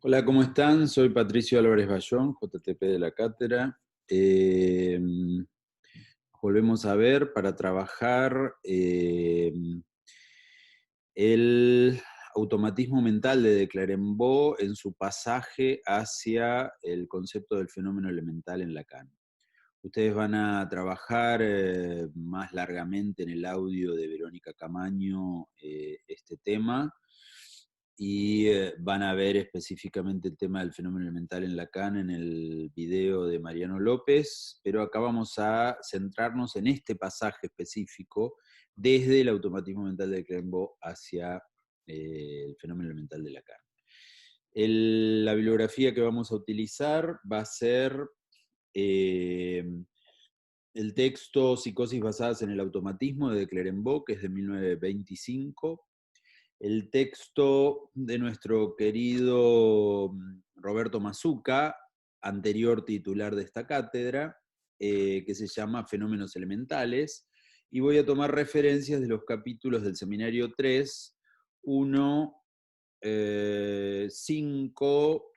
Hola, ¿cómo están? Soy Patricio Álvarez Bayón, JTP de la Cátedra. Eh, Volvemos a ver para trabajar el automatismo mental de Clerembault en su pasaje hacia el concepto del fenómeno elemental en Lacan. Ustedes van a trabajar más largamente en el audio de Verónica Camaño este tema, y van a ver específicamente el tema del fenómeno elemental en Lacan en el video de Mariano López, pero acá vamos a centrarnos en este pasaje específico desde el automatismo mental de Clerembault hacia el fenómeno elemental de Lacan. La bibliografía que vamos a utilizar va a ser eh, el texto Psicosis basadas en el automatismo de Clerembault, que es de 1925, el texto de nuestro querido Roberto Mazzucca, anterior titular de esta cátedra, que se llama Fenómenos Elementales, y voy a tomar referencias de los capítulos del Seminario 3, 1, 5,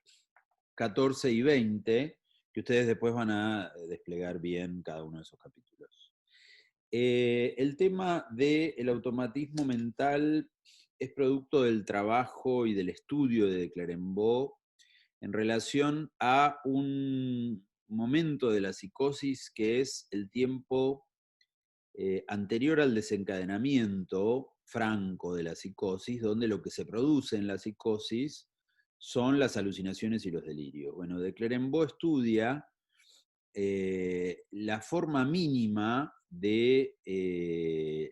14 y 20, que ustedes después van a desplegar bien cada uno de esos capítulos. El tema del automatismo mental es producto del trabajo y del estudio de Clerembault en relación a un momento de la psicosis que es el tiempo anterior al desencadenamiento franco de la psicosis, donde lo que se produce en la psicosis son las alucinaciones y los delirios. Bueno, de Clerembault estudia la forma mínima de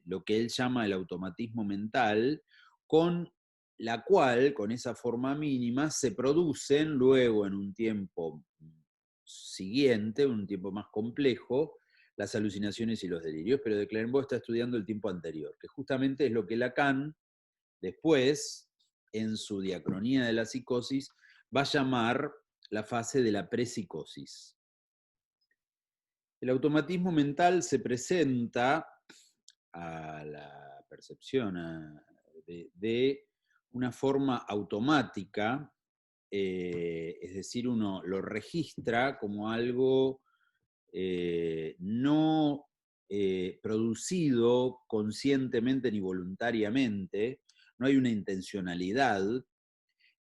lo que él llama el automatismo mental, con la cual, con esa forma mínima, se producen luego en un tiempo siguiente, un tiempo más complejo, las alucinaciones y los delirios, pero de Clerembault está estudiando el tiempo anterior, que justamente es lo que Lacan después, en su diacronía de la psicosis, va a llamar la fase de la prepsicosis. El automatismo mental se presenta a la percepción de una forma automática, es decir, uno lo registra como algo no producido conscientemente ni voluntariamente, no hay una intencionalidad,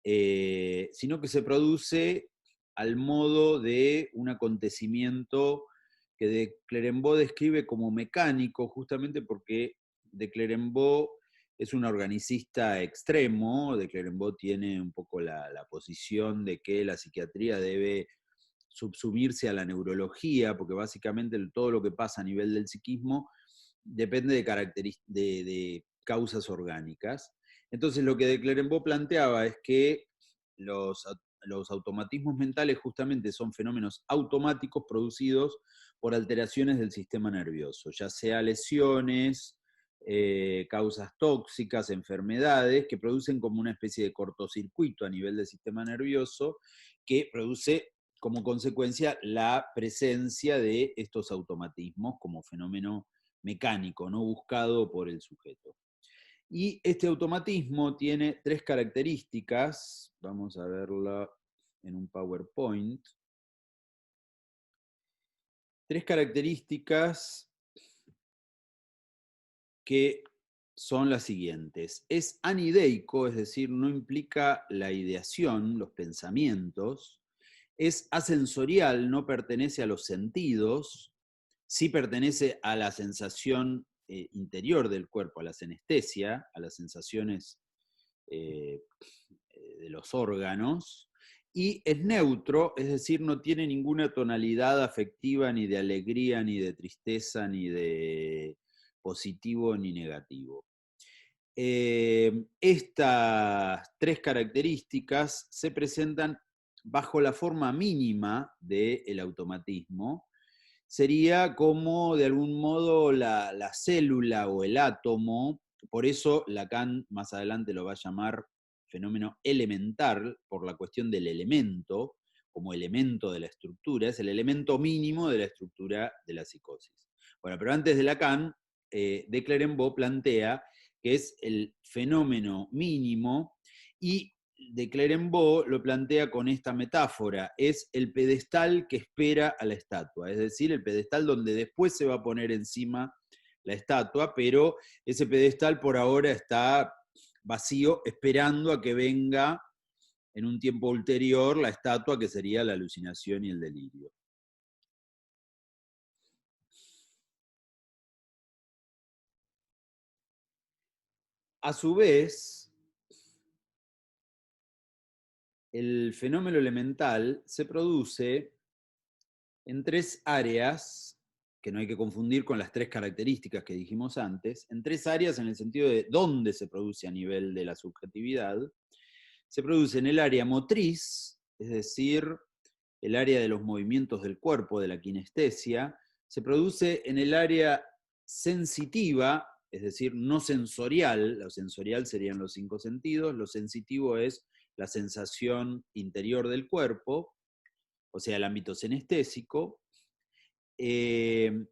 sino que se produce al modo de un acontecimiento que de Clerembault describe como mecánico, justamente porque de Clerembault es un organicista extremo. De Clerembault tiene un poco la posición de que la psiquiatría debe subsumirse a la neurología, porque básicamente todo lo que pasa a nivel del psiquismo depende de causas orgánicas. Entonces lo que de Clerembault planteaba es que los, los automatismos mentales justamente son fenómenos automáticos producidos por alteraciones del sistema nervioso, ya sea lesiones, causas tóxicas, enfermedades, que producen como una especie de cortocircuito a nivel del sistema nervioso, que produce como consecuencia la presencia de estos automatismos como fenómeno mecánico, no buscado por el sujeto. Y este automatismo tiene tres características, vamos a verla en un PowerPoint, tres características que son las siguientes. Es anideico, es decir, no implica la ideación, los pensamientos. Es asensorial, no pertenece a los sentidos, sí pertenece a la sensación interior del cuerpo, a la senestesia, a las sensaciones de los órganos, y es neutro, es decir, no tiene ninguna tonalidad afectiva, ni de alegría, ni de tristeza, ni de positivo, ni negativo. Estas tres características se presentan bajo la forma mínima del automatismo. Sería como, de algún modo, la célula o el átomo. Por eso Lacan más adelante lo va a llamar fenómeno elemental, por la cuestión del elemento, como elemento de la estructura, es el elemento mínimo de la estructura de la psicosis. Bueno, pero antes de Lacan, de Clerembault plantea que es el fenómeno mínimo, y de Clerembault lo plantea con esta metáfora, es el pedestal que espera a la estatua, es decir, el pedestal donde después se va a poner encima la estatua, pero ese pedestal por ahora está vacío, esperando a que venga en un tiempo ulterior la estatua, que sería la alucinación y el delirio. A su vez, el fenómeno elemental se produce en tres áreas, que no hay que confundir con las tres características que dijimos antes, en tres áreas en el sentido de dónde se produce a nivel de la subjetividad. Se produce en el área motriz, es decir, el área de los movimientos del cuerpo, de la kinestesia. Se produce en el área sensitiva, es decir, no sensorial. Lo sensorial serían los cinco sentidos, lo sensitivo es la sensación interior del cuerpo, o sea, el ámbito senestésico. En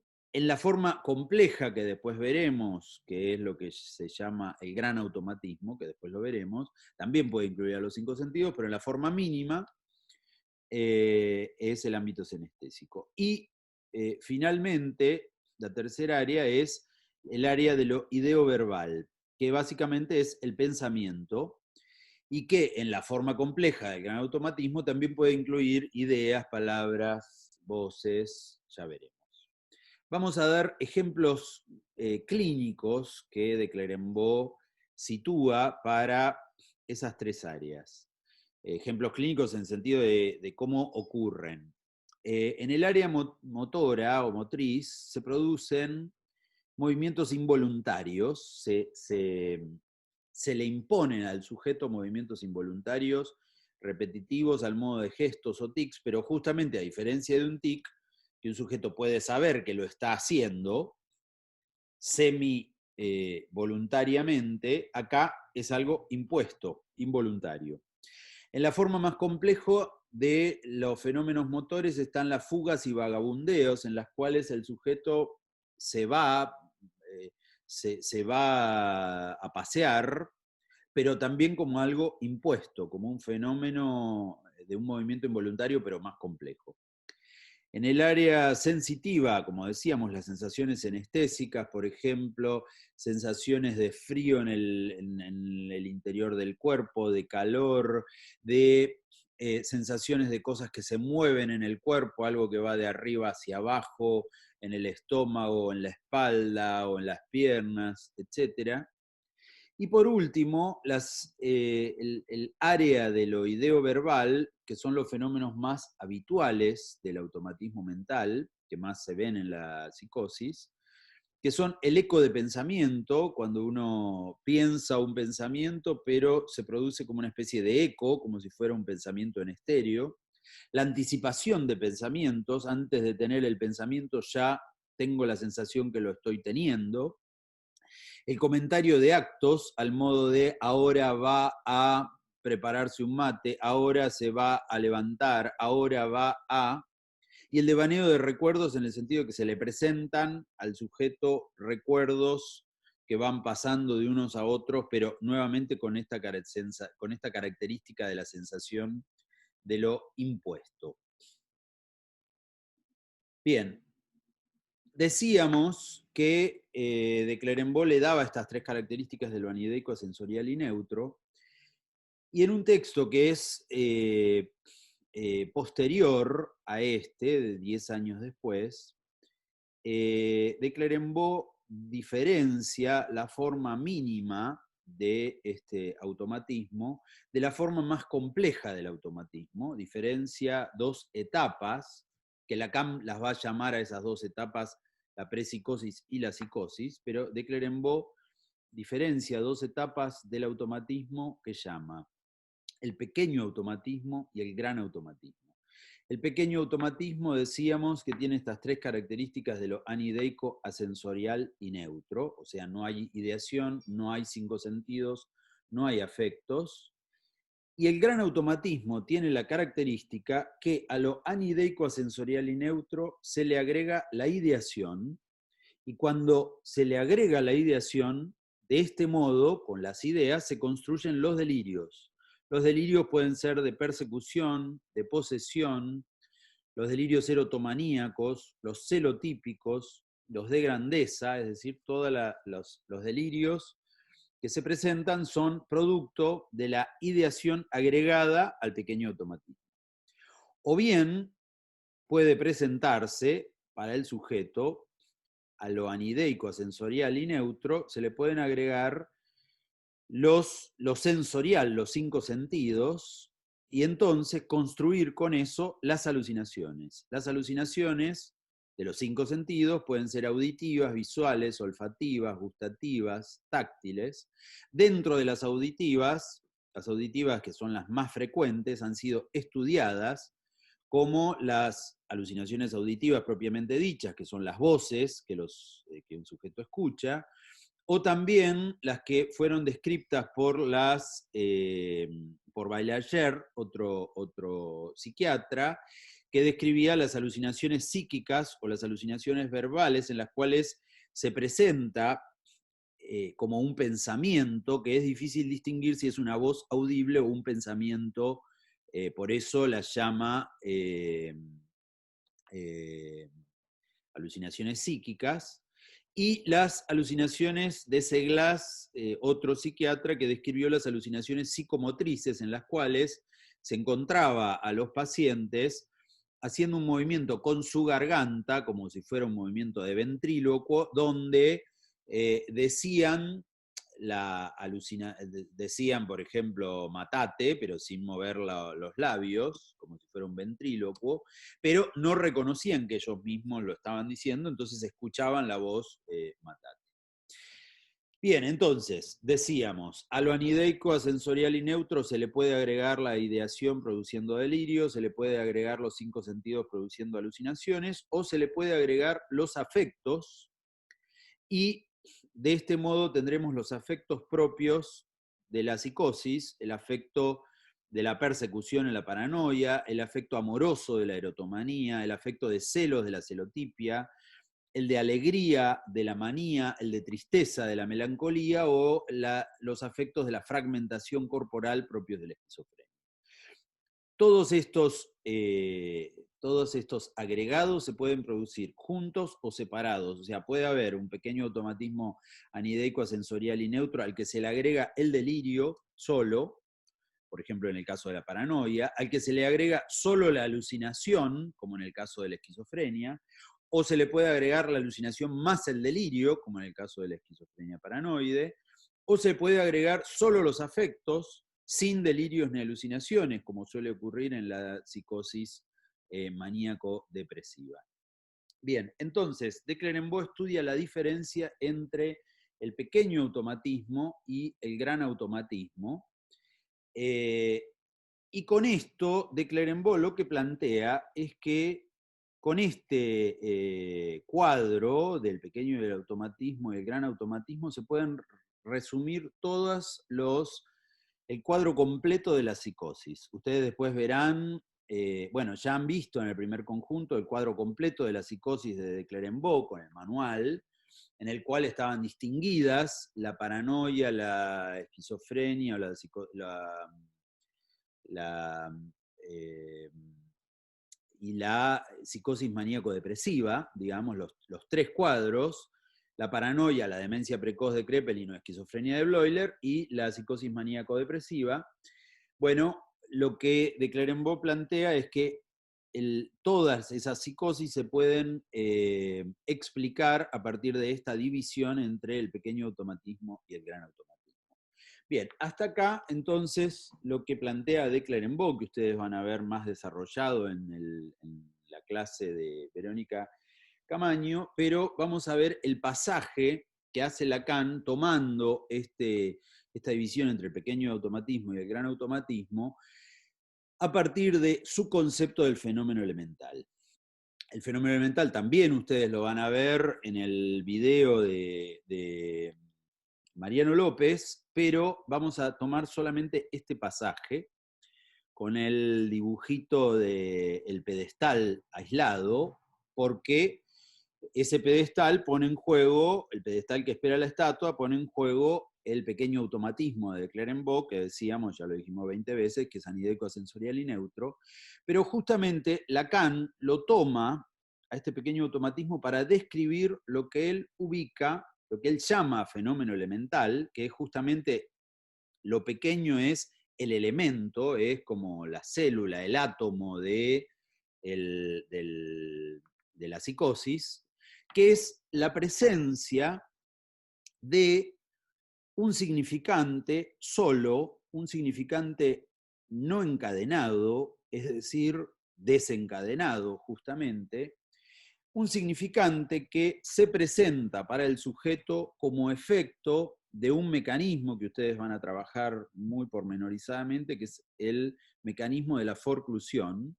la forma compleja que después veremos, que es lo que se llama el gran automatismo, que después lo veremos, también puede incluir a los cinco sentidos, pero en la forma mínima es el ámbito senestésico. Y finalmente, la tercera área es el área de lo ideoverbal, que básicamente es el pensamiento, y que en la forma compleja del gran automatismo también puede incluir ideas, palabras, voces, ya veremos. Vamos a dar ejemplos clínicos que de Clerembault sitúa para esas tres áreas. Ejemplos clínicos en sentido de cómo ocurren. En el área motora o motriz se producen movimientos involuntarios, se le imponen al sujeto movimientos involuntarios repetitivos al modo de gestos o tics, pero justamente a diferencia de un tic, que un sujeto puede saber que lo está haciendo semi voluntariamente, acá es algo impuesto, involuntario. En la forma más compleja de los fenómenos motores están las fugas y vagabundeos, en las cuales el sujeto se va, se va a pasear, pero también como algo impuesto, como un fenómeno de un movimiento involuntario, pero más complejo. En el área sensitiva, como decíamos, las sensaciones anestésicas, por ejemplo, sensaciones de frío en el interior del cuerpo, de calor, de sensaciones de cosas que se mueven en el cuerpo, algo que va de arriba hacia abajo, en el estómago, en la espalda o en las piernas, etc. Y por último, el área de lo ideoverbal, que son los fenómenos más habituales del automatismo mental, que más se ven en la psicosis, que son el eco de pensamiento, cuando uno piensa un pensamiento, pero se produce como una especie de eco, como si fuera un pensamiento en estéreo. La anticipación de pensamientos, antes de tener el pensamiento ya tengo la sensación que lo estoy teniendo. El comentario de actos al modo de ahora va a prepararse un mate, ahora se va a levantar, ahora va a... Y el devaneo de recuerdos en el sentido que se le presentan al sujeto recuerdos que van pasando de unos a otros, pero nuevamente con esta característica de la sensación de lo impuesto. Bien, decíamos que de Clerembault le daba estas tres características de lo anideico, sensorial y neutro, y en un texto que es posterior a este, de 10 años después, de Clerembault diferencia la forma mínima de este automatismo de la forma más compleja del automatismo, diferencia dos etapas, que Lacan las va a llamar a esas dos etapas la prepsicosis y la psicosis, pero de Clerembault diferencia dos etapas del automatismo que llama el pequeño automatismo y el gran automatismo. El pequeño automatismo decíamos que tiene estas tres características de lo anideico, asensorial y neutro, o sea, no hay ideación, no hay cinco sentidos, no hay afectos. Y el gran automatismo tiene la característica que a lo anideico, asensorial y neutro se le agrega la ideación, y cuando se le agrega la ideación, de este modo, con las ideas, se construyen los delirios. Los delirios pueden ser de persecución, de posesión, los delirios erotomaníacos, los celotípicos, los de grandeza, es decir, todos los delirios que se presentan son producto de la ideación agregada al pequeño automatismo. O bien puede presentarse para el sujeto a lo anideico, sensorial y neutro, se le pueden agregar lo sensorial, los 5 sentidos, y entonces construir con eso las alucinaciones. Las alucinaciones de los 5 sentidos pueden ser auditivas, visuales, olfativas, gustativas, táctiles. Dentro de las auditivas que son las más frecuentes, han sido estudiadas como las alucinaciones auditivas propiamente dichas, que son las voces que un sujeto escucha, o también las que fueron descritas por Balaguer, otro psiquiatra, que describía las alucinaciones psíquicas o las alucinaciones verbales, en las cuales se presenta como un pensamiento que es difícil distinguir si es una voz audible o un pensamiento, por eso las llama alucinaciones psíquicas. Y las alucinaciones de Seglas, otro psiquiatra que describió las alucinaciones psicomotrices, en las cuales se encontraba a los pacientes haciendo un movimiento con su garganta, como si fuera un movimiento de ventrílocuo, donde decían, decían, por ejemplo, matate, pero sin mover los labios, como si fuera un ventrílocuo, pero no reconocían que ellos mismos lo estaban diciendo, entonces escuchaban la voz matate. Bien, entonces, decíamos, a lo anideico, asensorial y neutro se le puede agregar la ideación produciendo delirio, se le puede agregar los 5 sentidos produciendo alucinaciones, o se le puede agregar los afectos, y de este modo tendremos los afectos propios de la psicosis, el afecto de la persecución en la paranoia, el afecto amoroso de la erotomanía, el afecto de celos de la celotipia, el de alegría de la manía, el de tristeza de la melancolía, o los afectos de la fragmentación corporal propios de la esquizofrenia. Todos estos agregados se pueden producir juntos o separados, o sea, puede haber un pequeño automatismo anideico, sensorial y neutro al que se le agrega el delirio solo, por ejemplo en el caso de la paranoia, al que se le agrega solo la alucinación, como en el caso de la esquizofrenia, o se le puede agregar la alucinación más el delirio, como en el caso de la esquizofrenia paranoide, o se puede agregar solo los afectos, sin delirios ni alucinaciones, como suele ocurrir en la psicosis maníaco-depresiva. Bien, entonces, de Clerambault estudia la diferencia entre el pequeño automatismo y el gran automatismo, y con esto, de Clerambault lo que plantea es que con este cuadro del pequeño y del automatismo y el gran automatismo se pueden resumir el cuadro completo de la psicosis. Ustedes después verán, bueno, ya han visto en el primer conjunto el cuadro completo de la psicosis de Clerambault con el manual, en el cual estaban distinguidas la paranoia, la esquizofrenia, y la psicosis maníaco-depresiva, digamos, los 3 cuadros, la paranoia, la demencia precoz de Kraepelin o esquizofrenia de Bleuler, y la psicosis maníaco-depresiva. Bueno, lo que de Clerambault plantea es que todas esas psicosis se pueden explicar a partir de esta división entre el pequeño automatismo y el gran automatismo. Bien, hasta acá entonces lo que plantea de Clerambault, que ustedes van a ver más desarrollado en la clase de Verónica Camaño, pero vamos a ver el pasaje que hace Lacan tomando esta división entre el pequeño automatismo y el gran automatismo a partir de su concepto del fenómeno elemental. El fenómeno elemental también ustedes lo van a ver en el video de Mariano López, pero vamos a tomar solamente este pasaje con el dibujito del pedestal aislado, porque ese pedestal pone en juego, el pedestal que espera la estatua, pone en juego el pequeño automatismo de Clerenbaugh, que decíamos, ya lo dijimos 20 veces, que es anideco, asensorial y neutro, pero justamente Lacan lo toma a este pequeño automatismo para describir lo que él ubica, lo que él llama fenómeno elemental, que es justamente lo pequeño es el elemento, es como la célula, el átomo de la psicosis, que es la presencia de un significante solo, un significante no encadenado, es decir, desencadenado justamente, un significante que se presenta para el sujeto como efecto de un mecanismo que ustedes van a trabajar muy pormenorizadamente, que es el mecanismo de la forclusión.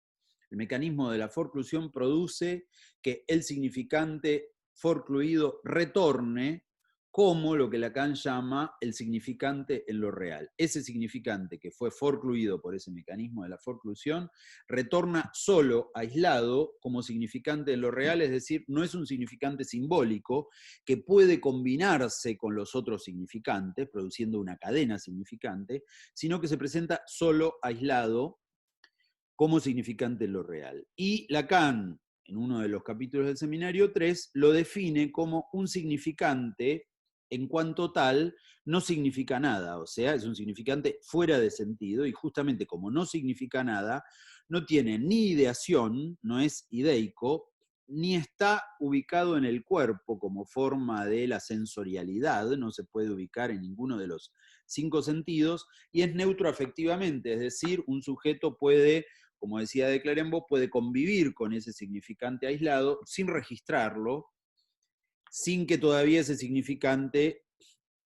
El mecanismo de la forclusión produce que el significante forcluido retorne como lo que Lacan llama el significante en lo real. Ese significante que fue forcluido por ese mecanismo de la forclusión retorna solo, aislado, como significante en lo real, es decir, no es un significante simbólico que puede combinarse con los otros significantes, produciendo una cadena significante, sino que se presenta solo, aislado, como significante en lo real. Y Lacan, en uno de los capítulos del seminario 3, lo define como un significante en cuanto tal no significa nada, o sea, es un significante fuera de sentido, y justamente como no significa nada, no tiene ni ideación, no es ideico, ni está ubicado en el cuerpo como forma de la sensorialidad, no se puede ubicar en ninguno de los 5 sentidos, y es neutro afectivamente, es decir, un sujeto puede, como decía de Clerenbaugh, puede convivir con ese significante aislado sin registrarlo, sin que todavía ese significante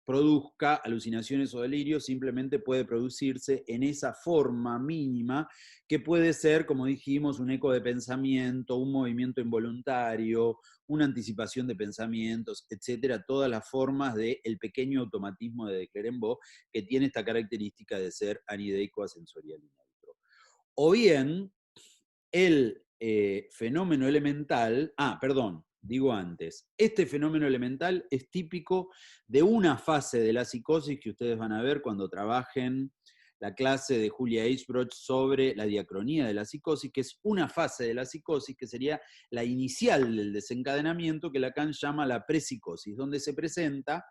produzca alucinaciones o delirios, simplemente puede producirse en esa forma mínima que puede ser, como dijimos, un eco de pensamiento, un movimiento involuntario, una anticipación de pensamientos, etcétera, todas las formas del pequeño automatismo de Clerenbaugh que tiene esta característica de ser anideico, asensorial y neutro. O bien, el fenómeno elemental, digo antes, este fenómeno elemental es típico de una fase de la psicosis que ustedes van a ver cuando trabajen la clase de Julia Eisbroch sobre la diacronía de la psicosis, que es una fase de la psicosis que sería la inicial del desencadenamiento, que Lacan llama la prepsicosis, donde se presenta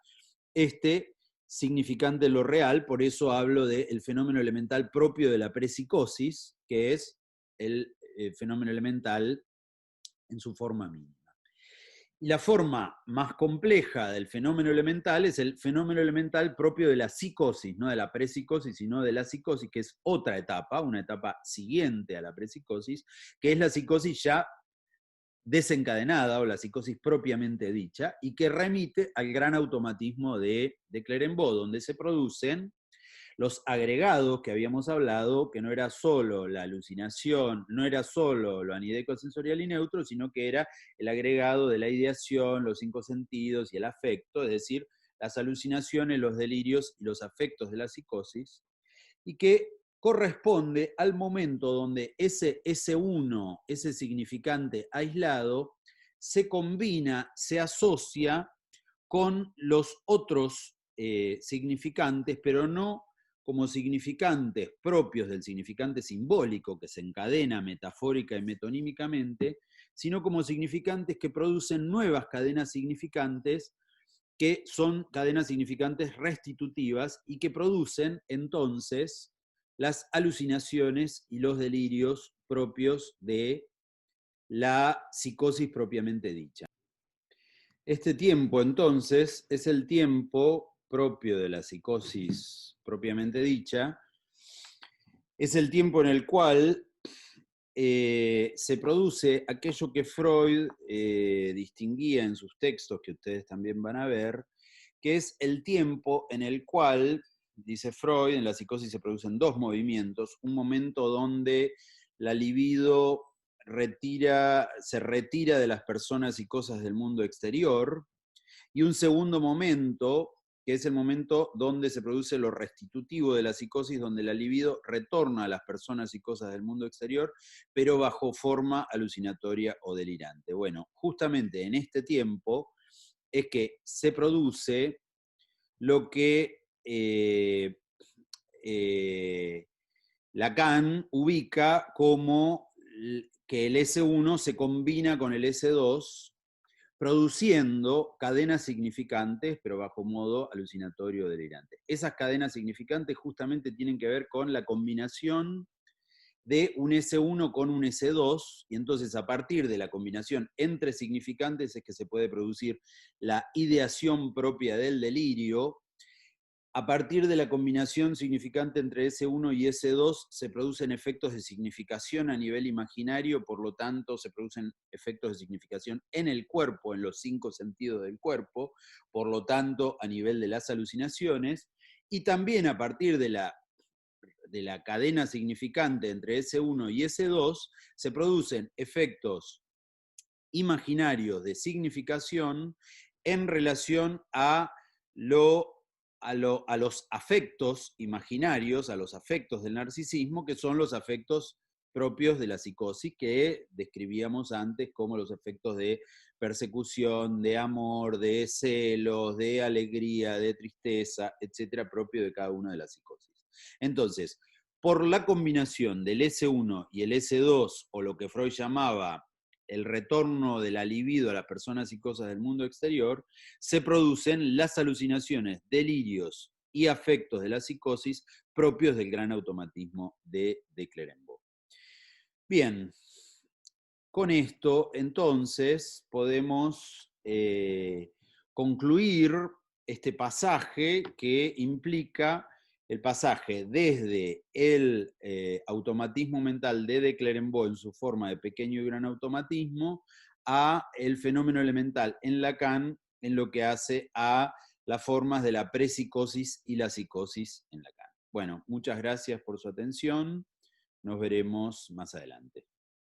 este significante en lo real, por eso hablo del fenómeno elemental propio de la prepsicosis, que es el fenómeno elemental en su forma mínima. Y la forma más compleja del fenómeno elemental es el fenómeno elemental propio de la psicosis, no de la prepsicosis, sino de la psicosis, que es otra etapa, una etapa siguiente a la prepsicosis, que es la psicosis ya desencadenada o la psicosis propiamente dicha, y que remite al gran automatismo de Clerenbaugh, donde se producen los agregados que habíamos hablado, que no era solo la alucinación, no era solo lo anideco, sensorial y neutro, sino que era el agregado de la ideación, los 5 sentidos y el afecto, es decir, las alucinaciones, los delirios y los afectos de la psicosis, y que corresponde al momento donde ese S1, ese significante aislado, se combina, se asocia con los otros significantes, pero no como significantes propios del significante simbólico que se encadena metafórica y metonímicamente, sino como significantes que producen nuevas cadenas significantes, que son cadenas significantes restitutivas y que producen entonces las alucinaciones y los delirios propios de la psicosis propiamente dicha. Este tiempo, entonces, es el tiempo propio de la psicosis propiamente dicha, es el tiempo en el cual se produce aquello que Freud distinguía en sus textos, que ustedes también van a ver, que es el tiempo en el cual, dice Freud, en la psicosis se producen 2 movimientos, un momento donde la libido se retira de las personas y cosas del mundo exterior, y un segundo momento, que es el momento donde se produce lo restitutivo de la psicosis, donde la libido retorna a las personas y cosas del mundo exterior, pero bajo forma alucinatoria o delirante. Bueno, justamente en este tiempo es que se produce lo que Lacan ubica como que el S1 se combina con el S2, produciendo cadenas significantes, pero bajo modo alucinatorio delirante. Esas cadenas significantes justamente tienen que ver con la combinación de un S1 con un S2, y entonces a partir de la combinación entre significantes es que se puede producir la ideación propia del delirio. A partir de la combinación significante entre S1 y S2 se producen efectos de significación a nivel imaginario, por lo tanto se producen efectos de significación en el cuerpo, en los 5 sentidos del cuerpo, por lo tanto a nivel de las alucinaciones, y también a partir de la cadena significante entre S1 y S2 se producen efectos imaginarios de significación en relación a los afectos imaginarios, a los afectos del narcisismo, que son los afectos propios de la psicosis que describíamos antes como los efectos de persecución, de amor, de celos, de alegría, de tristeza, etcétera, propio de cada una de las psicosis. Entonces, por la combinación del S1 y el S2, o lo que Freud llamaba el retorno de la libido a las personas y cosas del mundo exterior, se producen las alucinaciones, delirios y afectos de la psicosis propios del gran automatismo de Clerambault. Bien, con esto entonces podemos concluir este pasaje que implica el pasaje desde el automatismo mental de Clerambault en su forma de pequeño y gran automatismo a el fenómeno elemental en Lacan en lo que hace a las formas de la prepsicosis y la psicosis en Lacan. Bueno, muchas gracias por su atención. Nos veremos más adelante.